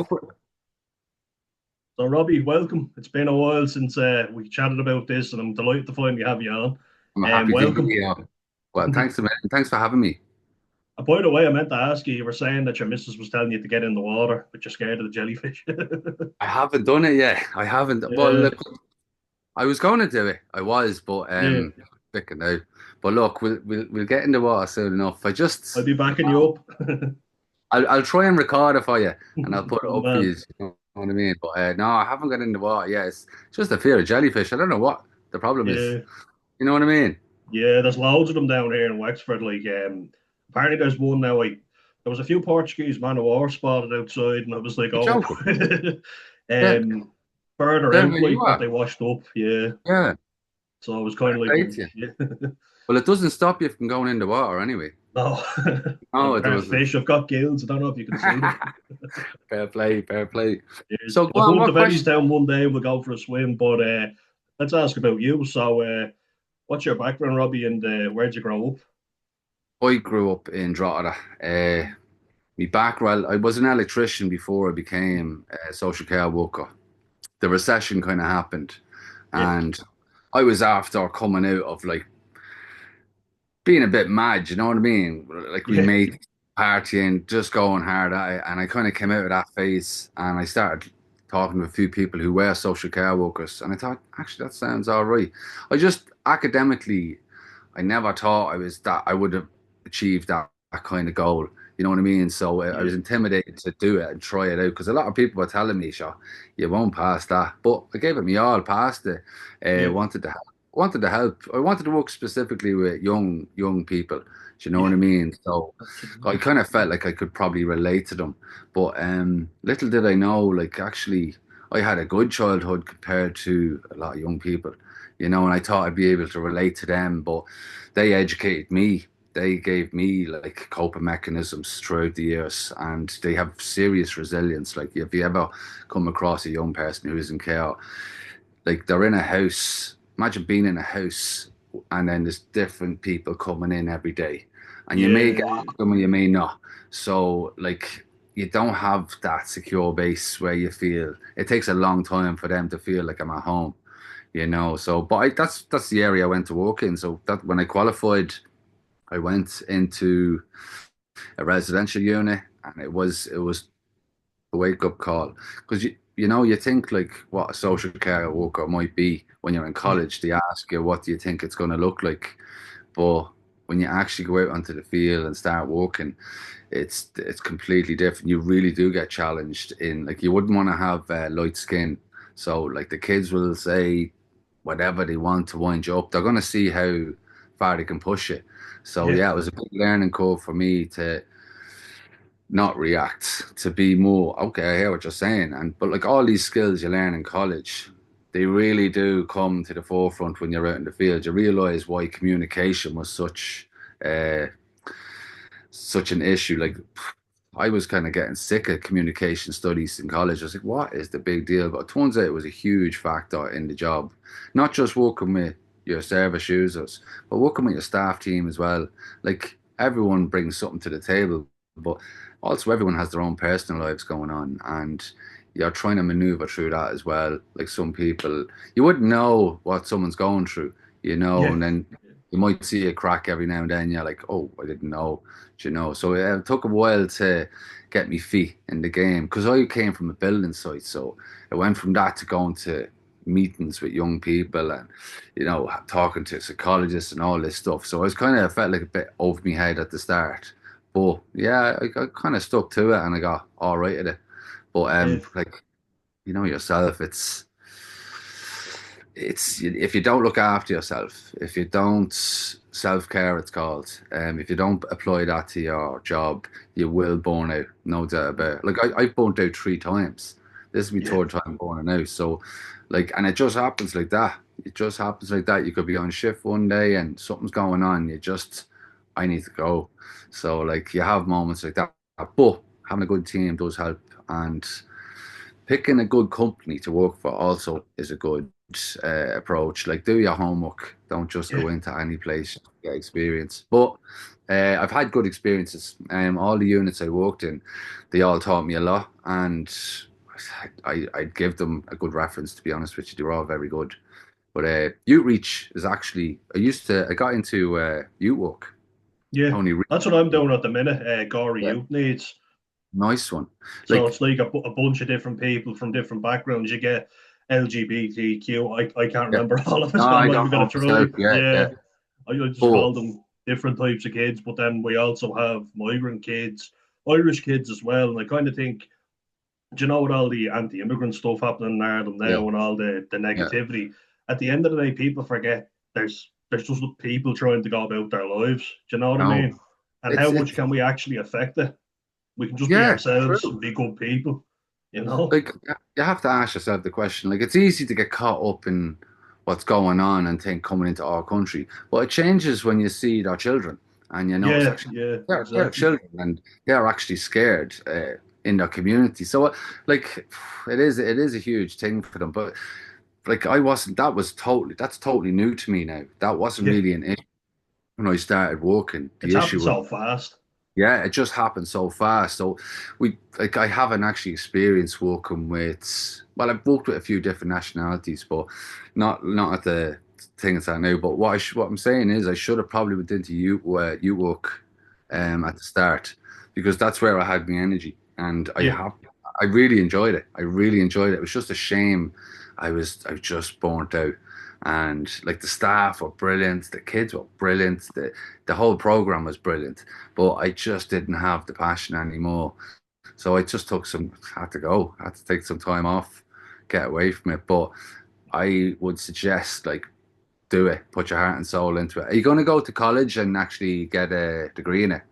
Go for it. So, Robbie, welcome. It's been a while since we chatted about this, and I'm delighted to finally have you on. I'm happy to be Welcome. here. Well, thanks a million. Thanks for having me. By the way, I meant to ask you, you were saying that your missus was telling you to get in the water, but you're scared of the jellyfish. I haven't done it yet. I haven't. Well, Yeah, look, I was going to do it. I was, but yeah. picking out. But look, we'll get in the water soon enough. I'll be backing you up. I'll try and record it for you, and I'll put it Good up for man. you. You know what I mean? But no, I haven't got in the water. Yeah, it's just a fear of jellyfish. I don't know what the problem is. Yeah, You know what I mean? yeah. There's loads of them down here in Wexford. Apparently there's one now. There was a few Portuguese man of war spotted outside, and I was like, You're oh, joking. Yeah, um, further there out, where you but are. they washed up. Yeah. Yeah, So I was kind fair of like, play oh, to you. yeah. Well, it doesn't stop you from going in the water anyway. No, No, I it can't doesn't. fish. I've got gills. I don't know if you can see them. Fair play, fair play. Yeah. So go I'll on, come to what Betty's question? Town one day. We'll go for a swim. But let's ask about you. So, what's your background, Robbie, and where'd you grow up? I grew up in Drogheda. My background, I was an electrician before I became a social care worker. The recession kind of happened, Yeah, and I was after coming out of like being a bit mad, you know what I mean? Like we yeah, made partying, just going hard at it, and I kind of came out of that phase, and I started talking to a few people who were social care workers, and I thought, actually, that sounds all right. I just academically, I never thought I would have achieved that kind of goal. You know what I mean? So I yeah, was intimidated to do it and try it out because a lot of people were telling me, "Sure, you won't pass that." But I gave it me all, passed it. yeah, Wanted to help. I wanted to work specifically with young people. Do you know what yeah. I mean? So I Absolutely. kind of felt like I could probably relate to them. But little did I know, like actually, I had a good childhood compared to a lot of young people. You know, and I thought I'd be able to relate to them, but they educated me. They gave me like coping mechanisms throughout the years, and they have serious resilience. Like, if you ever come across a young person who is in care, like they're in a house. Imagine being in a house, and then there's different people coming in every day, and you may get on Yeah, with them and you may not. So, like, you don't have that secure base where you feel it takes a long time for them to feel like I'm at home, you know. So, but that's the area I went to work in. So that when I qualified, I went into a residential unit, and it was a wake up call because you know you think like what a social care worker might be when you're in yeah, college. They ask you what do you think it's going to look like, but when you actually go out onto the field and start working, it's completely different. You really do get challenged in like you wouldn't want to have light skin. So like the kids will say whatever they want to wind you up. They're going to see how far they can push it. So yeah, yeah, it was a big learning curve for me to not react, to be more okay. I hear what you're saying, and but like all these skills you learn in college, they really do come to the forefront when you're out in the field. You realize why communication was uh, such an issue. Like I was kind of getting sick of communication studies in college. I was like, what is the big deal? But it turns out it was a huge factor in the job. Not just working with your service users, but working with your staff team as well. Like everyone brings something to the table, but also everyone has their own personal lives going on. And you're trying to maneuver through that as well. Like some people, you wouldn't know what someone's going through, you know, yeah, and then you might see a crack every now and then. You're like, oh, I didn't know, you know. So it took a while to get me feet in the game because I came from a building site. So it went from that to going to meetings with young people and, you know, talking to psychologists and all this stuff. So I was kind of felt like a bit over my head at the start. But yeah, I kind of stuck to it and I got all right at it. But yeah, like you know yourself, it's if you don't look after yourself, if you don't self-care, it's called. If you don't apply that to your job, you will burn out, no doubt about it. Like I've burnt out 3 times. This is my yeah, third time burning out. So, like, and it just happens like that. It just happens like that. You could be on shift one day and something's going on. I need to go. So, like, you have moments like that. But having a good team does help, and picking a good company to work for also is a good approach. Like, do your homework. Don't just Yeah, go into any place to get experience. But I've had good experiences. All the units I worked in, they all taught me a lot, and I'd give them a good reference. To be honest with you, they were all very good. But outreach is actually, I got into youth work yeah. only That's what I'm recently. doing at the minute. Gory Yeah, Youth Needs. nice one. So Like, it's like a bunch of different people from different backgrounds. You get LGBTQ. I can't yeah. remember all of it, No, so I'm I not even don't going know to try. myself. Yeah, Yeah, yeah. I just But call them different types of kids. But then we also have migrant kids, Irish kids as well. And I kind of think, do you know, with all the anti-immigrant stuff happening in Ireland yeah, now and all the yeah. negativity, at the end of the day, people forget there's just people trying to go about their lives. Do you know what I No, mean? And how much it's can we actually affect it? We can just be yeah, ourselves and true. be good people, you know? Like, you have to ask yourself the question. Like, it's easy to get caught up in what's going on and think coming into our country, but it changes when you see their children and you know it's Yeah, actually yeah, they're exactly. children and they're actually scared in their community. So, like, it is a huge thing for them. But like, I wasn't. That's totally new to me now. That wasn't Yeah, really an issue when I started working. it's The happened issue was, so fast. yeah, it just happened so fast. So I haven't actually experienced working with, well, I've worked with a few different nationalities, but not at the things I know. But what I'm saying is I should have probably went into you work at the start because that's where I had my energy and Yeah, I really enjoyed it. I really enjoyed it. It was just a shame I was just burnt out. And like the staff were brilliant, the kids were brilliant, the whole program was brilliant, but I just didn't have the passion anymore. So I just had to go, had to take some time off, get away from it. But I would suggest, like, do it, put your heart and soul into it. Are you going to go to college and actually get a degree in it?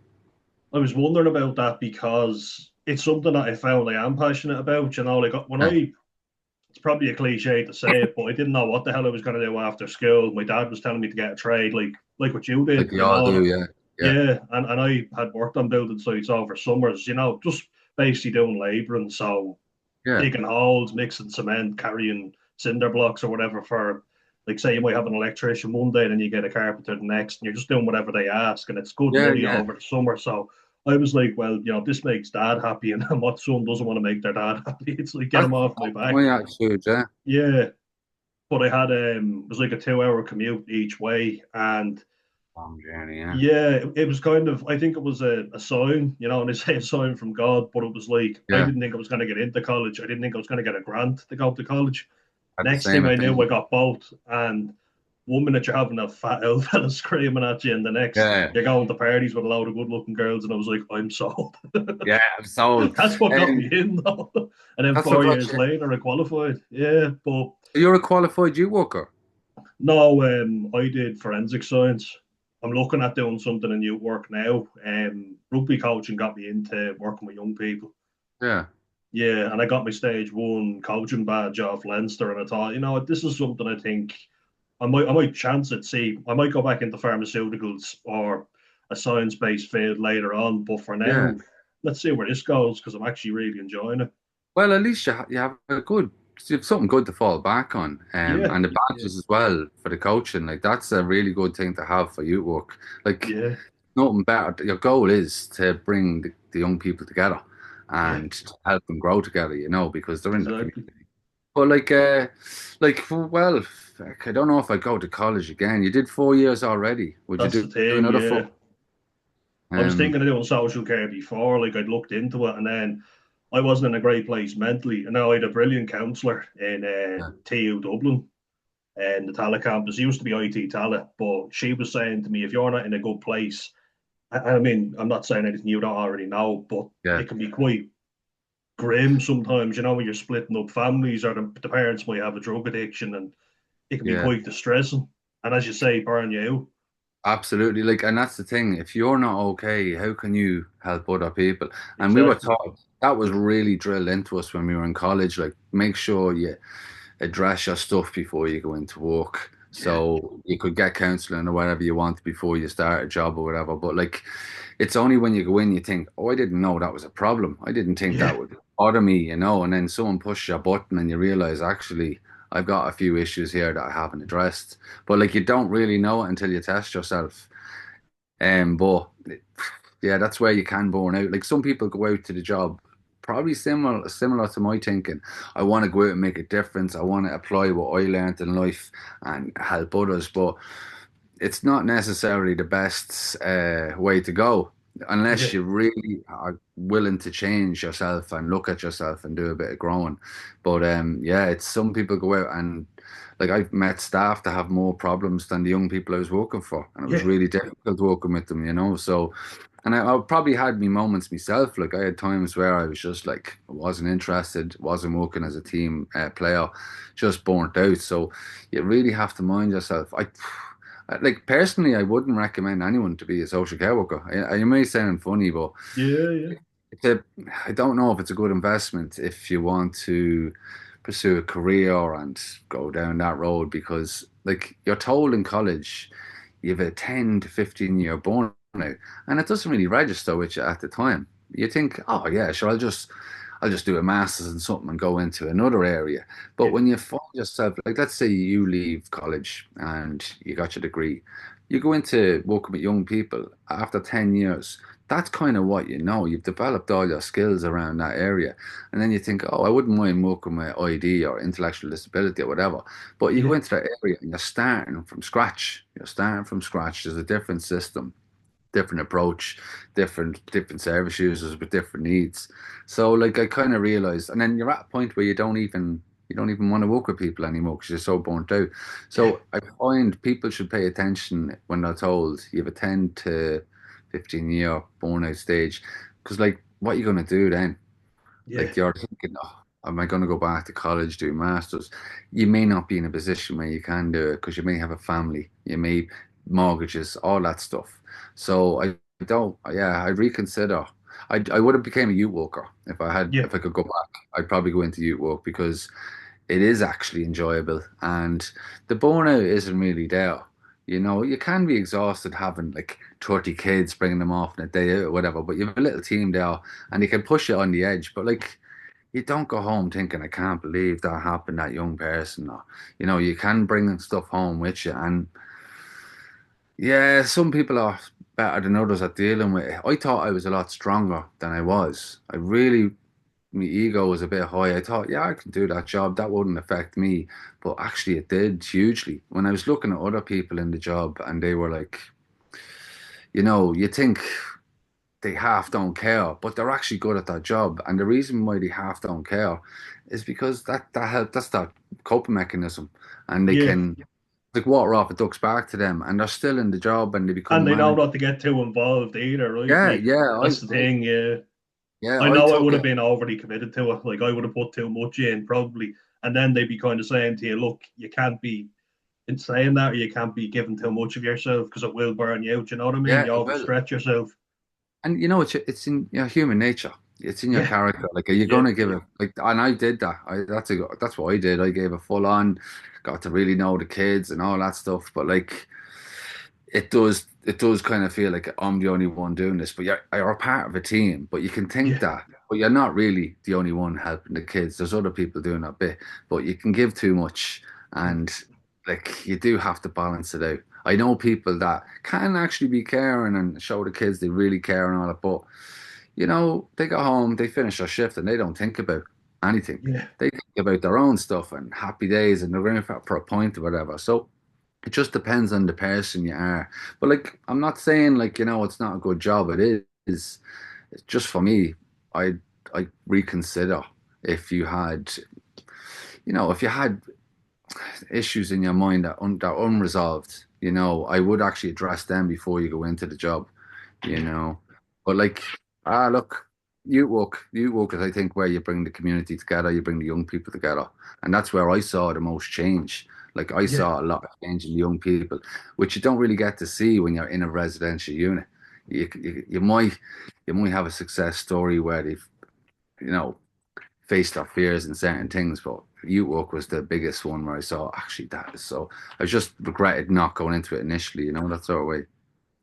I was wondering about that because it's something that I found I am passionate about. You know, like when Yeah, it's probably a cliche to say it, but I didn't know what the hell I was going to do after school. My dad was telling me to get a trade, like what you like did, you you all know. do, yeah, yeah, Yeah, and I had worked on building sites over summers, you know, just basically doing labouring. So yeah, digging holes, mixing cement, carrying cinder blocks or whatever for, like, say you might have an electrician one day and then you get a carpenter the next, and you're just doing whatever they ask, and it's good yeah, money yeah. over the summer. So I was like, well, this makes dad happy, and what son doesn't want to make their dad happy? It's like get That's, him off my that's back. my attitude, yeah. Yeah, but I had it was like a 2 hour commute each way, and Long journey, yeah, yeah, it was kind of, I think it was a sign, and they say a sign from God, but it was like, I yeah. didn't think I was going to get into college. I didn't think I was going to get a grant to go to college. Had the Next same thing I knew, I opinion. got both. And one minute you're having a fat old fella screaming at you, and the next Yeah, you're going to parties with a load of good looking girls. And I was like, I'm sold. yeah. I'm sold. That's what got And me in, though. And then that's what four got years you. later, I qualified. Yeah, but You're a qualified you worker. no, I did forensic science. I'm looking at doing something in new work now. Rugby coaching got me into working with young people. Yeah. Yeah, and I got my stage one coaching badge off Leinster, and I thought, this is something I think I might chance it. See, I might go back into pharmaceuticals or a science-based field later on, but for Yeah. now, let's see where this goes because I'm actually really enjoying it. Well, at least you have you have something good to fall back on, Yeah, and the yeah, badges as well for the coaching. Like, that's a really good thing to have for youth work. Like, yeah, nothing better. Your goal is to bring the young people together yeah, and to help them grow together. Because they're in the community. exactly. But well, heck, I don't know if I'd go to college again. You did 4 years already. Would you That's do the thing. another four? Yeah, I was Um, thinking of doing social care before. Like I'd looked into it, and then I wasn't in a great place mentally. And now I had a brilliant counsellor in yeah, TU Dublin and the Tala campus. It used to be IT Tala, but she was saying to me, if you're not in a good place, I mean, I'm not saying anything you don't already know, but yeah, it can be quite grim sometimes, when you're splitting up families or the parents might have a drug addiction, and it can be yeah. quite distressing. And as you say, burn you out. Absolutely. Like, and that's the thing. If you're not okay, how can you help other people? And we were Exactly. taught that was really drilled into us when we were in college. Like, make sure you address your stuff before you go into work. Yeah. So you could get counseling or whatever you want before you start a job or whatever. But like, it's only when you go in you think, oh, I didn't know that was a problem. I didn't think Yeah. that would. bother me, and then someone pushes your button and you realize actually I've got a few issues here that I haven't addressed. But like you don't really know it until you test yourself. But yeah, that's where you can burn out. Like some people go out to the job probably similar to my thinking. I want to go out and make a difference. I want to apply what I learned in life and help others. But it's not necessarily the best way to go Yeah, unless you really are willing to change yourself and look at yourself and do a bit of growing. But yeah, it's some people go out and like I've met staff that have more problems than the young people I was working for, and it was yeah, really difficult working with them. So, and I probably had me moments myself. Like I had times where I was just like I wasn't interested, wasn't working as a team player, just burnt out. So you really have to mind yourself. Like personally, I wouldn't recommend anyone to be a social care worker. I may sound funny, but yeah, yeah, it's a, I don't know if it's a good investment if you want to pursue a career and go down that road because, like, you're told in college you have a 10 to 15 year burnout, and it doesn't really register with you at the time. You think, oh yeah, sure, I'll just do a master's in something and go into another area. But yeah, when you find yourself, like, let's say you leave college and you got your degree, you go into working with young people after 10 years. That's kind of what you know. You've developed all your skills around that area. And then you think, oh, I wouldn't mind working with ID or intellectual disability or whatever. But you go yeah, into that area and you're starting from scratch. You're starting from scratch. There's a different system, different approach, different service users with different needs. So like I kind of realized, and then you're at a point where you don't even want to work with people anymore because you're so burnt out. yeah, So I find people should pay attention when they're told you have a 10 to 15 year burnout stage, because like what are you going to do then? yeah, Like you're thinking, oh, am I going to go back to college, do masters? You may not be in a position where you can do it because you may have a family, you may mortgages, all that stuff. So I don't, yeah, I'd reconsider. I would have became a youth worker yeah, if I could go back. I'd probably go into youth work because it is actually enjoyable and the burnout isn't really there. You can be exhausted having like 30 kids, bringing them off in a day out or whatever, but you have a little team there and they can push you on the edge. But like, you don't go home thinking, I can't believe that happened, that young person. Or, you can bring stuff home with you. And yeah, some people are better than others at dealing with it. I thought I was a lot stronger than I was. My ego was a bit high. I thought, yeah, I can do that job. That wouldn't affect me. But actually, it did hugely. When I was looking at other people in the job and they were like, you think they half don't care, but they're actually good at that job. And the reason why they half don't care is because that's that coping mechanism. And they yeah. can like water off a duck's back to them and they're still in the job and they And become they know managers. not to get too involved either, right? Yeah, Like yeah. that's the thing. Yeah, I I know I took would it. have been overly committed to it. Like I would have put too much in probably, and then they'd be kind of saying to you, "Look, you can't be in saying that, or you can't be giving too much of yourself because it will burn you out." You know what I mean? Yeah, You well, overstretch yourself. and it's in your human nature. It's in your Yeah, character. Like, are you yeah, gonna give it like? And I did that. That's what I did. I gave a full on, got to really know the kids and all that stuff. But like, it does kind of feel like I'm the only one doing this. But you're a part of a team. But you can think yeah, that, but you're not really the only one helping the kids. There's other people doing that bit. But you can give too much, and like you do have to balance it out. I know people that can actually be caring and show the kids they really care and all that, but they go home, they finish their shift, and they don't think about anything. yeah, They think about their own stuff and happy days, and they're going for a point or whatever. So it just depends on the person you are. But like, I'm not saying like it's not a good job. It is. It's just for me. I reconsider if you had, if you had issues in your mind that are unresolved, I would actually address them before you go into the job, you yeah, know. But like, look, you work is I think where you bring the community together, you bring the young people together, and that's where I saw the most change. Like I yeah, saw a lot of change in young people, which you don't really get to see when you're in a residential unit. You might have a success story where they've you know faced their fears and certain things, but youth work was the biggest one where I saw actually that is so. I just regretted not going into it initially, that sort of way.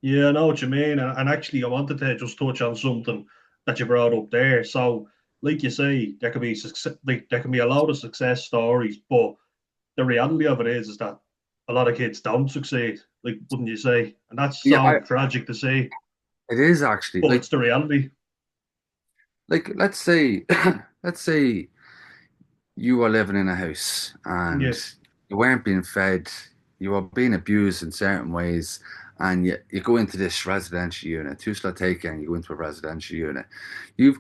yeah. I know what you mean. And actually, I wanted to just touch on something that you brought up there. So. like you say, there can be a lot of success stories, but the reality of it is that a lot of kids don't succeed. Like, wouldn't you say? And that's Yeah, so tragic to see, it is actually but it's the reality. like let's say let's say you were living in a house Yeah, and you weren't being fed, you were being abused in certain ways, and you go into this residential unit, two slot take and you go into a residential unit. You've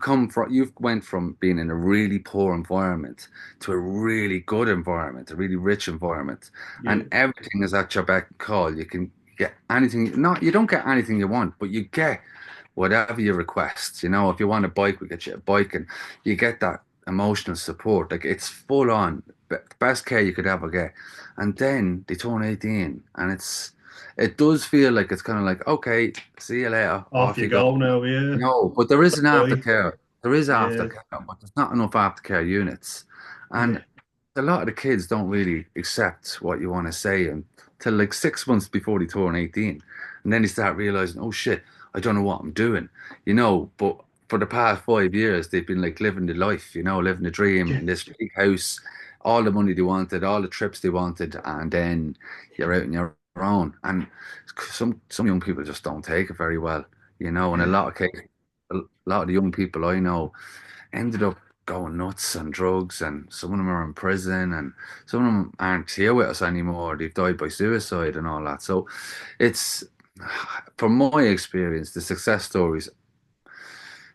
went from being in a really poor environment to a really good environment, a really rich environment, and yeah, everything is at your beck and call. You can get anything, not you don't get anything you want, but you get whatever you request. You know, if you want a bike, we get you a bike, and you get that emotional support. Like it's full on, the best care you could ever get. And then they turn 18, and it does feel like it's kind of like, okay, see you later, off off you you go. go now. Yeah, No, but there is an bye. aftercare. There is Yeah, aftercare, but there's not enough aftercare units. yeah, And a lot of the kids don't really accept what you want to say until like 6 months before they turn 18. And then they start realizing, oh shit, I don't know what I'm doing, but for the past 5 years, they've been like living the life, living the dream yeah, in this big house, all the money they wanted, all the trips they wanted, and then you're out on your own. And some young people just don't take it very well, and yeah. a lot of the young people I know ended up going nuts on drugs, and some of them are in prison, and some of them aren't here with us anymore. They've died by suicide and all that. So it's, from my experience, the success stories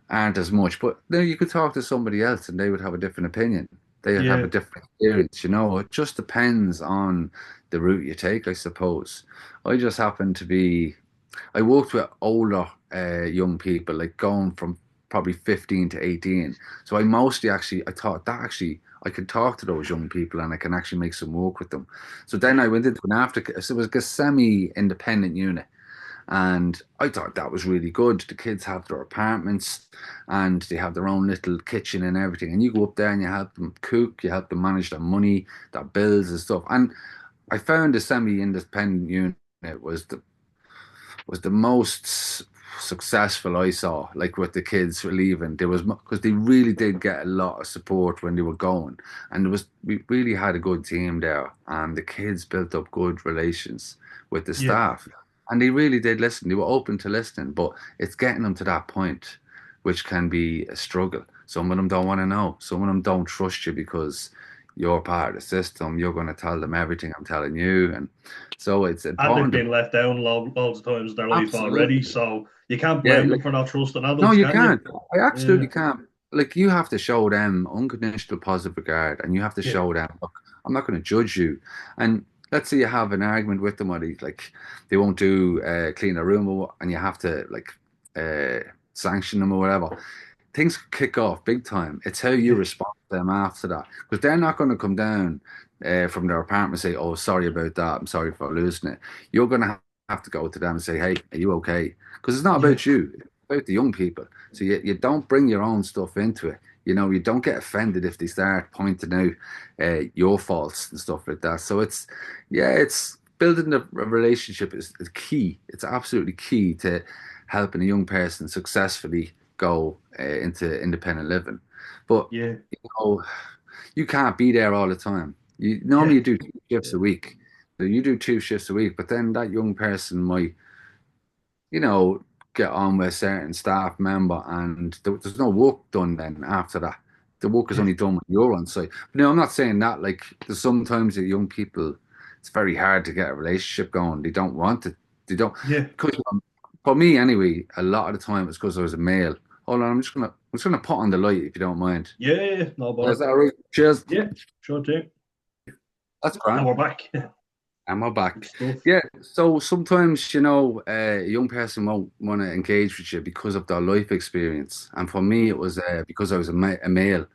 aren't as much. But then you could talk to somebody else and they would have a different opinion. They would have a Yeah. different experience. It just depends on the route you take, I suppose. I just happen to be I worked with older young people, like going from probably 15 to 18. So I mostly actually, I thought that actually I could talk to those young people and I can actually make some work with them. So then I went into an so it was like a semi-independent unit. And I thought that was really good. The kids have their apartments and they have their own little kitchen and everything. And you go up there and you help them cook, you help them manage their money, their bills and stuff. And I found the semi-independent unit was the most successful I saw, like with the kids leaving. There was because they really did get a lot of support when they were going, and we really had a good team there, and the kids built up good relations with the Yeah. staff, and they really did listen. They were open to listening, but it's getting them to that point, which can be a struggle. Some of them don't want to know. Some of them don't trust you because you're part of the system. You're going to tell them everything I'm telling you, and so it's And they've important been to let down loads of times in their life already, absolutely. so you can't Yeah, blame them like for not trusting no, adults, you can you? can't. I Yeah, absolutely can't. Like you have to show them unconditional positive regard, and you have to yeah, show them, look, I'm not going to judge you. And let's say you have an argument with them, or they won't do clean a room, and you have to uh, sanction them or whatever. Things kick off big time. It's how you yeah, respond to them after that, because they're not going to come down from their apartment and say, "Oh, sorry about that. I'm sorry for losing it." You're going to have to go to them and say, "Hey, are you okay?" Because it's not yeah, about you; it's about the young people. So you don't bring your own stuff into it. You don't get offended if they start pointing out your faults and stuff like that. So it's building a relationship is key. It's absolutely key to helping a young person successfully go into independent living. But yeah, you know, you can't be there all the time. You yeah, normally you do 2 shifts yeah, a week. So you do 2 shifts a week, but then that young person might, you know, get on with a certain staff member and there's no work done then after that. The work is yeah, only done when you're on site. But no, I'm not saying that. Like, there's sometimes the young people, it's very hard to get a relationship going. They don't want it. They don't. yeah, Cause, for me, anyway, a lot of the time it's because I was a male. Hold on, I'm just gonna put on the light if you don't mind. yeah, no Is bother. that all right? Cheers. Yeah, sure thing. That's Now grand. we're back. Am I Good back? stuff. Yeah. So sometimes, a young person won't want to engage with you because of their life experience. And for me, it was because I was a male,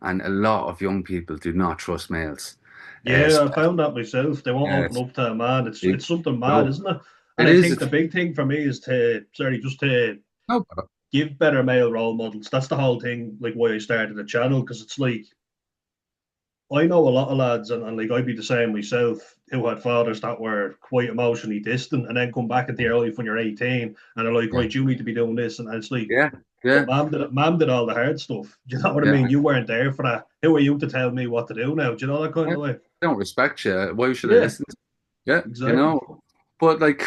and a lot of young people do not trust males. Yeah, I Especially, found that myself. They won't open yes, up to a man. It's something mad, no, isn't it? And it I is. think the big thing for me is to sorry, just to No, give better male role models. That's the whole thing, like why I started the channel, because it's like I know a lot of lads, and like I'd be the same myself, who had fathers that were quite emotionally distant, and then come back into your life when you're 18, and they're like, Yeah, right, you need to be doing this, and it's like, yeah, but yeah, mom did all the hard stuff. Do you know what I yeah. mean? You weren't there for that. Who are you to tell me what to do now? Do you know that kind Yeah. of way? I don't respect you. Why should I Yeah, listen? Yeah, exactly. but like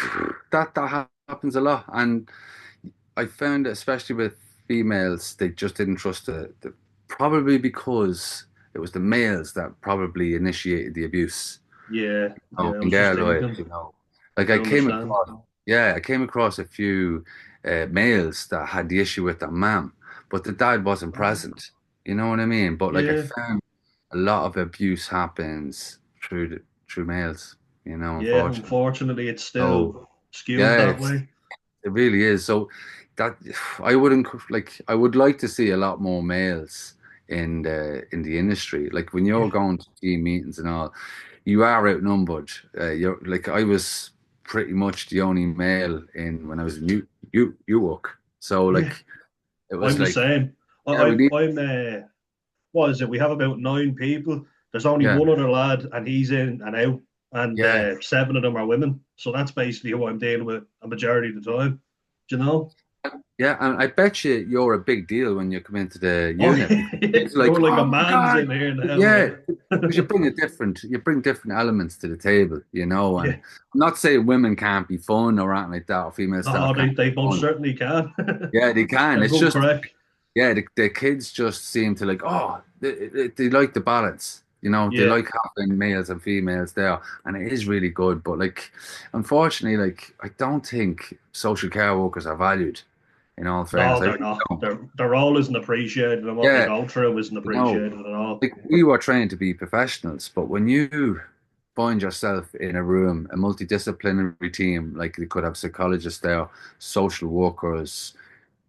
that happens a lot, and I found, especially with females, they just didn't trust probably because it was the males that probably initiated the abuse. Yeah, yeah. I In was just their life, thinking. like I understand. I came across a few males that had the issue with their mom, but the dad wasn't present. You know what I mean? But like I Yeah, found a lot of abuse happens through males. yeah. Unfortunately. Unfortunately, it's still So skewed yeah, that way. it really is. So that I wouldn't like. I would like to see a lot more males in the industry. Like when you're Yeah, going to team meetings and all, you are outnumbered. You're like I was pretty much the only male in when I was in you work. So yeah. like it I'm was the like same. yeah we need I'm. What is it? We have about 9 people. There's only yeah one other lad, and he's in and out, and yeah. seven of them are women. So that's basically who I'm dealing with a majority of the time. Do you know? Yeah, and I bet you're a big deal when you come into the Oh, unit because it's like, you're like a oh my man's God, in here yeah, now. because you bring different elements to the table, and Yeah. I'm not saying women can't be fun or anything like that, or female staff Oh, can't they be most fun. certainly can. Yeah, they can. They're It's good just crack. yeah, the kids just seem to like, oh, they like the balance. They Yeah. like having males and females there, and it is really good. But like, unfortunately, like I don't think social care workers are valued. In all fairness, No, I they're really not. don't. Their role isn't appreciated, and what they Yeah, go through isn't you know, appreciated at all. like we were trained to be professionals, but when you find yourself in a room, a multidisciplinary team, like you could have psychologists there, social workers,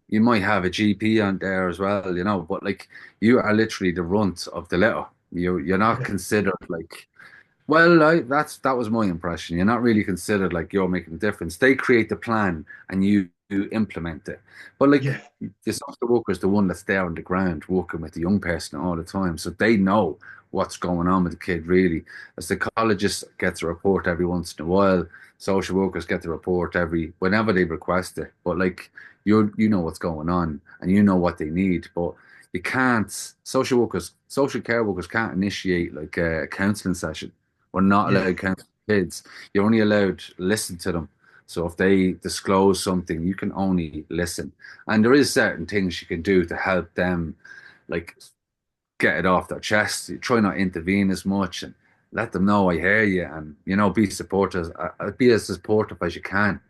you might have a GP on there as well, but like you are literally the runt of the litter. You're not Yeah. considered like well, that was my impression. You're not really considered like you're making a difference. They create the plan and you implement it. But like Yeah. the social worker is the one that's there on the ground working with the young person all the time. So they know what's going on with the kid really. A psychologist gets a report every once in a while. Social workers get the report every whenever they request it. But like you know what's going on and you know what they need. But you can't social care workers can't initiate like a counseling session. We're not Yeah. allowed to counsel kids. You're only allowed to listen to them. So if they disclose something, you can only listen. And there is certain things you can do to help them, like get it off their chest. You try not to intervene as much and let them know I hear you, and be supportive, be as supportive as you can.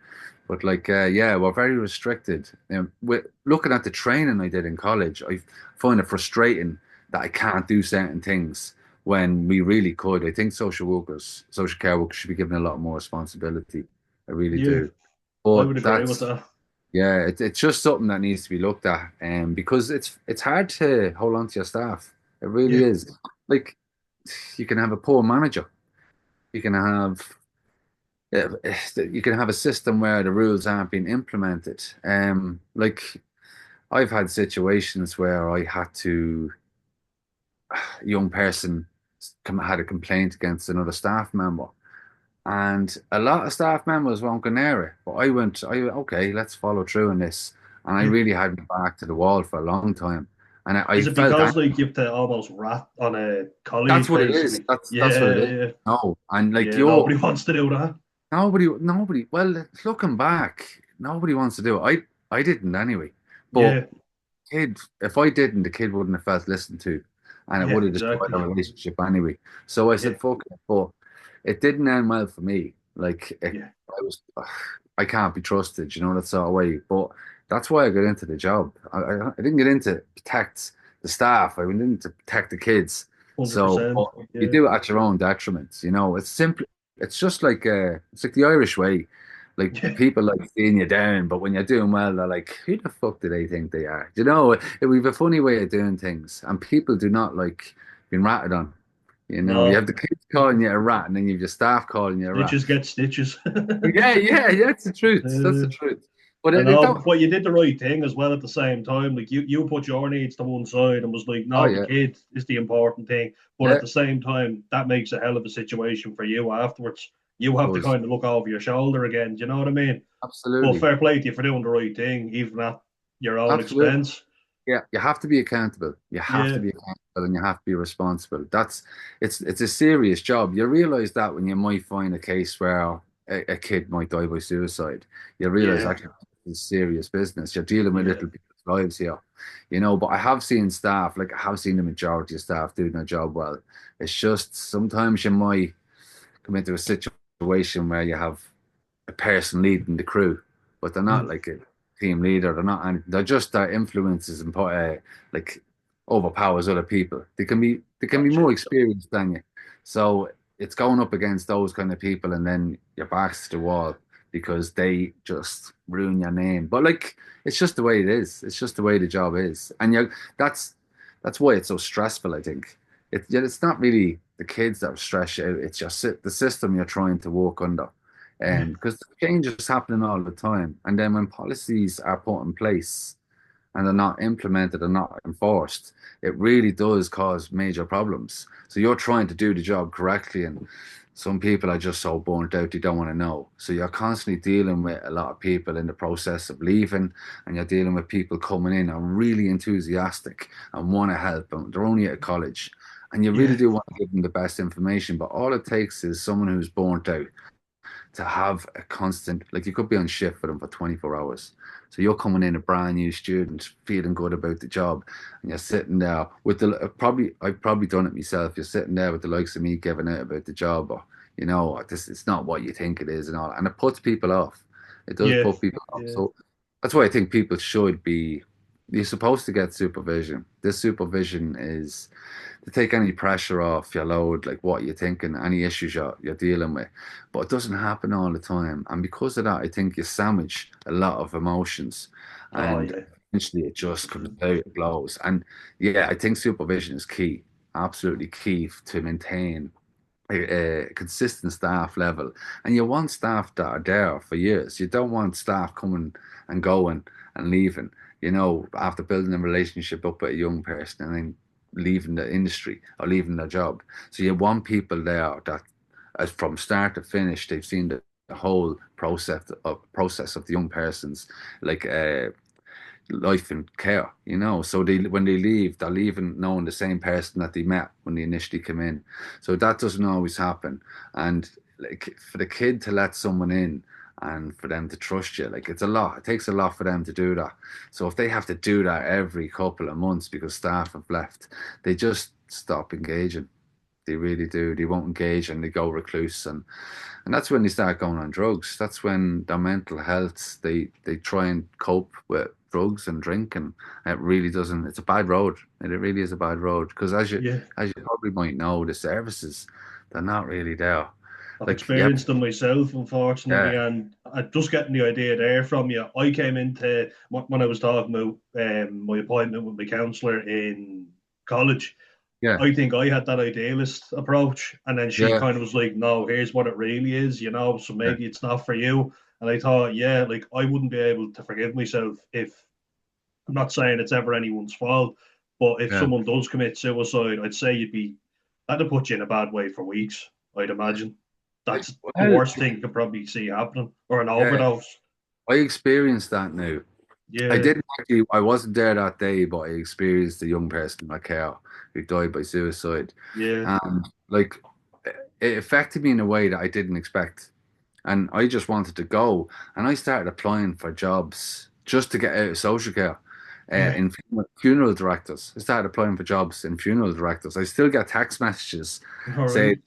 But like, yeah, we're very restricted. With looking at the training I did in college, I find it frustrating that I can't do certain things when we really could. I think social care workers should be given a lot more responsibility. I really Yeah. do. I would But agree with that's, that. yeah, it's just something that needs to be looked at, because it's hard to hold on to your staff. It really Yeah. is. Like, you can have a poor manager. You can have yeah, you can have a system where the rules aren't being implemented. Like I've had situations where I had to, a young person had a complaint against another staff member, and a lot of staff members won't go near it. But okay, let's follow through on this, and I Yeah. really had my back to the wall for a long time, and I Is it felt because like you have to almost rat on a that's colleague, what it is. basically? That's what it Yeah, is. yeah, No, and like yeah. Nobody wants to do that. nobody. Well, looking back, nobody wants to do it. I didn't anyway. But Yeah, if I didn't, the kid wouldn't have felt listened to, and it yeah, would have destroyed exactly. our relationship anyway. So I Yeah, said, "Fuck it." But it didn't end well for me. Like yeah, I was, I can't be trusted, that sort of way. But that's why I got into the job. I didn't get into protect the staff. I went in to protect the kids. So 100%. but you Yeah, do it at your own detriment. It's simply, it's just like it's like the Irish way. Like yeah. people like seeing you down, but when you're doing well, they're like, "Who the fuck do they think they are?" We've a funny way of doing things, and people do not like being ratted on. You have No, the kids calling you a rat, and then you have your staff calling you a rat. stitches get stitches. Yeah, yeah, yeah. That's the truth. That's the uh, truth. But I they know, don't. but you did the right thing as well at the same time. Like you put your needs to one side and was like, Oh no, the yeah, kid is the important thing. But at yeah, the same time, that makes a hell of a situation for you afterwards. You have to was kind of look over your shoulder again. Do you know what I mean? But absolutely, fair play to you for doing the right thing, even at your own absolutely. expense. Yeah, you have to be accountable. You have to Yeah, be accountable, and you have to be responsible. It's a serious job. You realize that when you might find a case where a kid might die by suicide, you realize yeah, actually it's serious business. You're dealing with yeah, little people's lives here, you know. But I have seen staff, like I have seen the majority of staff doing their job well. It's just sometimes you might come into a situation where you have a person leading the crew, but they're not mm, like a team leader. They're not, and they're just their influences and like overpowers other people. They can be gotcha. more experienced than you, so it's going up against those kind of people, and then your back's to the wall because they just ruin your name. But like, it's just the way it is. It's just the way the job is, and that's that's why it's so stressful. I think it's not really the kids that stress you out. It's just the system you're trying to work under. Yeah, Because change is happening all the time. And then when policies are put in place and they're not implemented and not enforced, it really does cause major problems. So you're trying to do the job correctly, and some people are just so burnt out they don't want to know. So you're constantly dealing with a lot of people in the process of leaving, and you're dealing with people coming in and really enthusiastic and want to help, and they're only at college. And you really yeah, do want to give them the best information, but all it takes is someone who's burnt out to have a constant, like you could be on shift for them for 24 hours. So you're coming in a brand new student, feeling good about the job, and you're sitting there with I've probably done it myself. You're sitting there with the likes of me giving out about the job, or this it's not what you think it is, and all, and it puts people off. It does yeah, put people off. yeah. So that's why I think people should be. You're supposed to get supervision. This supervision is to take any pressure off your load, like what you're thinking, any issues you're dealing with. But it doesn't happen all the time. And because of that, I think you sandwich a lot of emotions Oh and yeah, eventually it just comes out, it blows. And yeah, I think supervision is key, absolutely key to maintain a consistent staff level. And you want staff that are there for years. You don't want staff coming and going and leaving, after building a relationship up with a young person and then leaving the industry or leaving their job. So you want people there that, as from start to finish, they've seen the whole process of the young person's like life and care, So when they leave, they're leaving knowing the same person that they met when they initially came in. So that doesn't always happen. And like for the kid to let someone in and for them to trust you, like it's a lot. It takes a lot for them to do that. So if they have to do that every couple of months because staff have left, they just stop engaging. They really do. They won't engage and they go recluse, and that's when they start going on drugs. That's when their mental health, they try and cope with drugs and drink, and it really doesn't. It's a bad road. It really is a bad road because yeah. as you probably might know, the services they're not really there. I've Like yeah, experienced them myself, unfortunately, yeah, and I just getting the idea there from you. I came into when I was talking about my appointment with my counsellor in college. yeah, I think I had that idealist approach, and then she yeah, kind of was like, "No, here's what it really is, so yeah, maybe it's not for you." And I thought, yeah, like I wouldn't be able to forgive myself if I'm not saying it's ever anyone's fault, but if yeah. someone does commit suicide, I'd say that'd put you in a bad way for weeks. I'd imagine that's the Well, worst thing you could probably see happening, or an yeah, overdose. I experienced that now. I Yeah, didn't actually. I wasn't there that day, but I experienced a young person in my care who died by suicide, yeah, and like it affected me in a way that I didn't expect. And I just wanted to go, and I started applying for jobs just to get out of social care. yeah. In funeral directors, I started applying for jobs in funeral directors. I still get text messages All saying, right.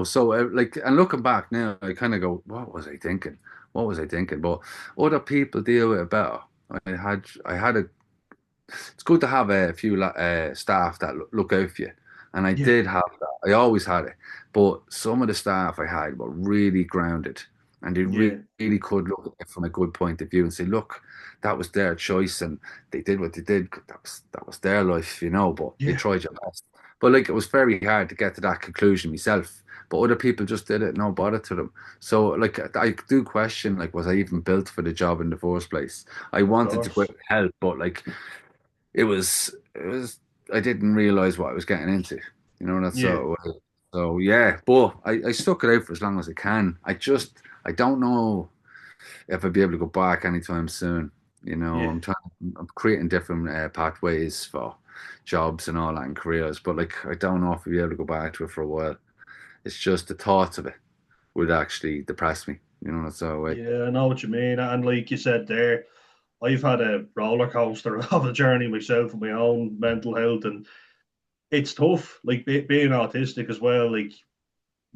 so like, and looking back now, I kind of go, what was I thinking? What was I thinking? But other people deal with it better. I had a it's good to have a few staff that look out for you. And I Yeah, did have that. I always had it. But some of the staff I had were really grounded and they yeah, really could look at it from a good point of view and say, look, that was their choice and they did what they did. That was their life, but they yeah, tried their best. But like it was very hard to get to that conclusion myself but other people just did it, no bother to them. So like I do question like was I even built for the job in the first place? I Of wanted to quit course. help, but like it was I didn't realize what I was getting into. You know, that's Yeah, sort of way. So yeah, but I stuck it out for as long as I can. I don't know if I'd be able to go back anytime soon. You know, yeah, I'm creating different pathways for jobs and all that and careers, but like I don't know if I'd be able to go back to it for a while. It's just the thoughts of it would actually depress me. You know, that's the way. yeah. I know what you mean. And like you said there, I've had a roller coaster of a journey myself with my own mental health, and it's tough. Like being autistic as well. Like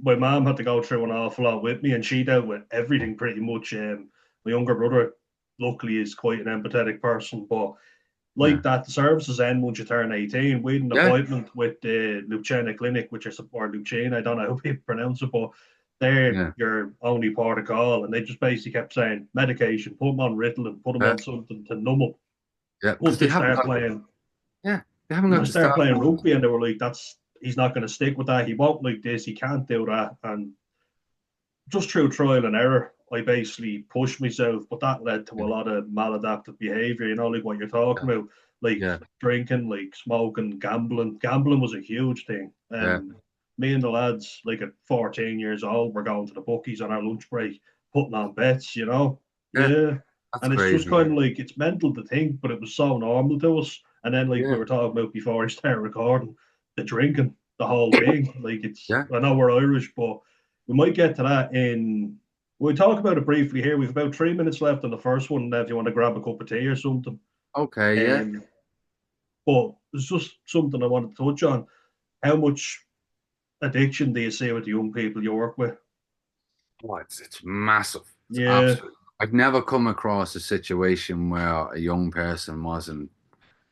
my mom had to go through an awful lot with me, and she dealt with everything pretty much. My younger brother, luckily, is quite an empathetic person, but Yeah, like that, the services end once you turn 18. We had an yeah, appointment with the Lucena Clinic, which is, or Lucena, I don't know how people pronounce it, but they're yeah, your only port of call. And they just basically kept saying medication, put them on Ritalin, put them yeah, on something to numb them. yeah. Once Because they they haven't start got playing, yeah, they haven't once they got the start staff. playing rugby, and they were like, that's he's not going to stick with that. He won't like this. He can't do that. And just through trial and error, I basically pushed myself, but that led to a lot of maladaptive behavior, like what you're talking about, like Yeah, drinking, like smoking, gambling. Gambling was a huge thing. yeah, Me and the lads, like at 14 years old, were going to the bookies on our lunch break, putting on bets. yeah. Yeah. That's And it's just crazy. kind of like, it's mental to think, but it was so normal to us. And then, like we Yeah, were talking about before I started recording, the drinking, the whole thing. Like, yeah. I know we're Irish, but we might get to that in. We'll talk about it briefly here. We've about 3 minutes left on the first one. If you want to grab a cup of tea or something, Okay, yeah. um, but it's just something I wanted to touch on. How much addiction do you see with the young people you work with? Oh, it's massive. It's Yeah, absolute. I've never come across a situation where a young person wasn't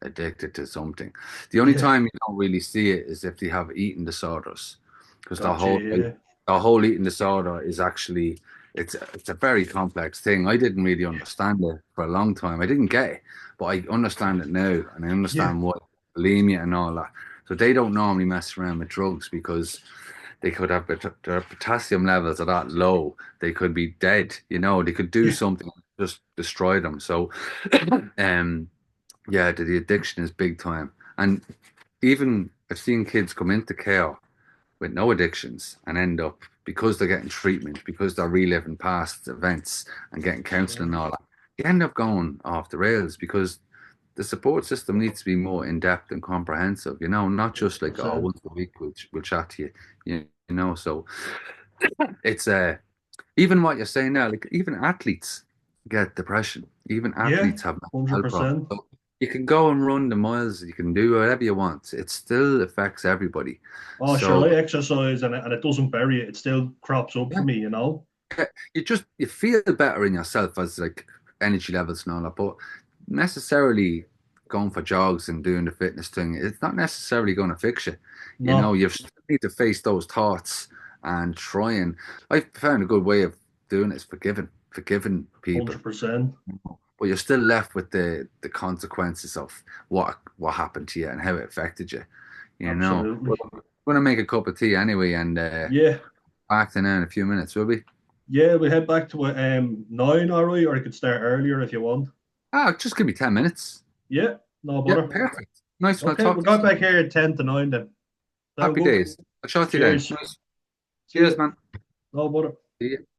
addicted to something. The only yeah, time you don't really see it is if they have eating disorders, because gotcha. Yeah, the whole eating disorder is actually it's a very complex thing. I didn't really understand it for a long time. I didn't get it, but I understand it now, and I yeah, understand what bulimia and all that. So they don't normally mess around with drugs because they could have their potassium levels are that low. They could be dead. You know, they could do yeah, something just destroy them. So, um, yeah, the addiction is big time. And even I've seen kids come into care with no addictions and end up because they're getting treatment, because they're reliving past events and getting counseling and all that, you end up going off the rails because the support system needs to be more in depth and comprehensive, not just like, oh, 100%. once a week we'll chat to you, so it's even what you're saying now, like even athletes get depression. Even Yeah, athletes have mental health problems. 100%. So you can go and run the miles, you can do whatever you want. It still affects everybody. Oh, sure, So I exercise and it doesn't bury it. It still crops up for yeah, me. you feel better in yourself as like energy levels and all that, but necessarily going for jogs and doing the fitness thing, it's not necessarily going to fix you. No, You still need to face those thoughts and try and I found a good way of doing it is forgiving people. 100%. But you're still left with the consequences of what happened to you and how it affected you. But Absolutely. I'm gonna make a cup of tea anyway and Yeah, back to now in a few minutes, will we? yeah, we head back to 9, all right, or I could start earlier if you want. Just give me 10 minutes. Yeah, no Yeah, bother. perfect. Nice one. I'll Okay, talk we'll to you go soon. back here at 10 to 9 then. Sound Happy good? days. I'll talk to you then. Cheers. Nice. See Cheers, you. man. No bother. See you.